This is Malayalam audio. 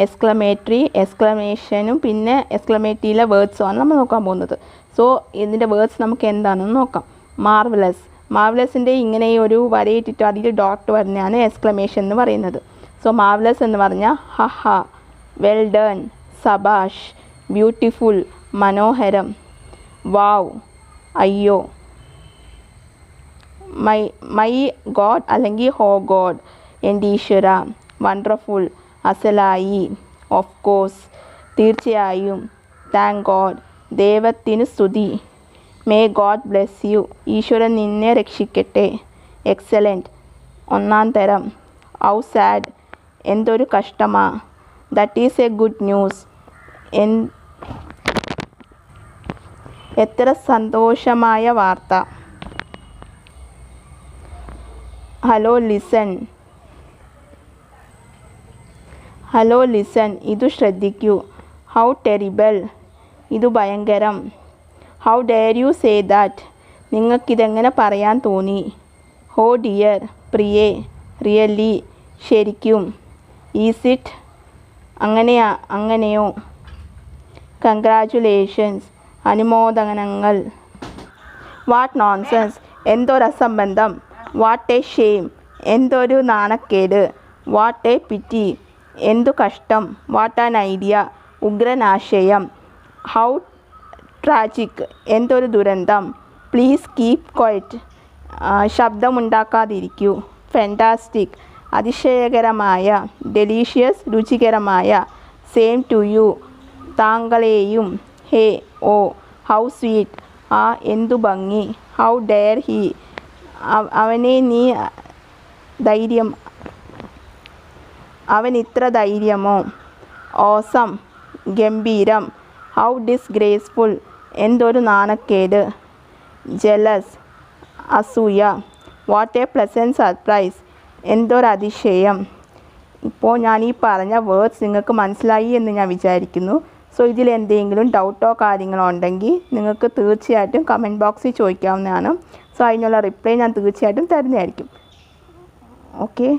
എക്സ്ക്ലമേറ്ററി, എക്സ്ക്ലമേഷനും പിന്നെ എക്സ്ക്ലമേറ്ററിയിലെ വേർഡ്സുമാണ് നമ്മൾ നോക്കാൻ പോകുന്നത്. സോ ഇതിൻ്റെ വേർഡ്സ് നമുക്ക് എന്താണെന്ന് നോക്കാം. മാർവലസ്. മാർവലസിൻ്റെ ഇങ്ങനെ ഒരു വരയിട്ടിട്ട് അതിൽ ഡോട്ട് വരുന്നതാണ് എക്സ്ക്ലമേഷൻ എന്ന് പറയുന്നത്. സോ മാർവലസ് എന്ന് പറഞ്ഞാൽ ഹഹ, വെൽ ഡൺ, സബാഷ്, ബ്യൂട്ടിഫുൾ, മനോഹരം, വാവ്, അയ്യോ, മൈ ഗോഡ് അല്ലെങ്കിൽ ഹോ ഗോഡ്, എൻ്റെ ഈശ്വര, വണ്ടർഫുൾ, അസലായി, ഓഫ് കോഴ്സ്, തീർച്ചയായും, താങ്ക് ഗോഡ്, ദൈവത്തിന് സ്തുതി, മേ ഗോഡ് ബ്ലെസ് യു, ഈശ്വരൻ നിന്നെ രക്ഷിക്കട്ടെ, എക്സലൻറ്റ്, ഒന്നാം തരം, ഹൗ സാഡ്, എന്തൊരു കഷ്ടമാ, that is a good news, എത്ര സന്തോഷമായ വാർത്ത, ഹലോ ലിസൺ, ഇതു ശ്രദ്ധിക്കൂ, ഹൗ ടെറിബിൾ, ഇതു ഭയങ്കരം, how dare you say that, നിങ്ങൾക്കിതെങ്ങനെ പറയാൻ തോന്നി, ഹോ ഡിയർ, പ്രിയേ, റിയലി, ശരിക്കും, ഈസ് ഇറ്റ്, അങ്ങനെയോ, കൺഗ്രാറ്റുലേഷൻസ്, അനുമോദനങ്ങൾ, വാട്ട് നോൺസെൻസ്, എന്തൊരസംബന്ധം, വാട്ട് എ ഷെയിം, എന്തൊരു നാണക്കേട്, വാട്ട് എ പിറ്റി, എന്തു കഷ്ടം, വാട്ട് ആൻ ഐഡിയ, ഉഗ്രനാശയം, ഹൗ ട്രാജിക്, എന്തൊരു ദുരന്തം, പ്ലീസ് കീപ് ക്വയറ്റ്, ശബ്ദമുണ്ടാക്കാതിരിക്കൂ, ഫെൻറ്റാസ്റ്റിക്, അതിശയകരമായ, ഡെലീഷ്യസ്, രുചികരമായ, സെയിം ടു യു, താങ്കളെയും, ഹേ, ഓ, ഹൗ സ്വീറ്റ്, ആ എന്തു ഭംഗി, ഹൗ ഡെയർ ഹി, അവൻ ഇത്ര ധൈര്യമോ, ഓസം, ഗംഭീരം, ഹൗ ഡിസ്ഗ്രേസ്ഫുൾ, എന്തൊരു നാണക്കേട്, ജലസ്, അസൂയ, വാട്ട് എ പ്ലസൻറ്റ് സർപ്രൈസ്, എന്തൊരതിശയം. ഇപ്പോൾ ഞാൻ ഈ പറഞ്ഞ വേർഡ്സ് നിങ്ങൾക്ക് മനസ്സിലായി എന്ന് ഞാൻ വിചാരിക്കുന്നു. സോ ഇതിൽ എന്തെങ്കിലും ഡൗട്ടോ കാര്യങ്ങളോ ഉണ്ടെങ്കിൽ നിങ്ങൾക്ക് തീർച്ചയായിട്ടും കമൻറ്റ് ബോക്സിൽ ചോദിക്കാവുന്നതാണ്. സോ അതിനുള്ള റിപ്ലൈ ഞാൻ തീർച്ചയായിട്ടും തരുന്നതായിരിക്കും. ഓക്കെ.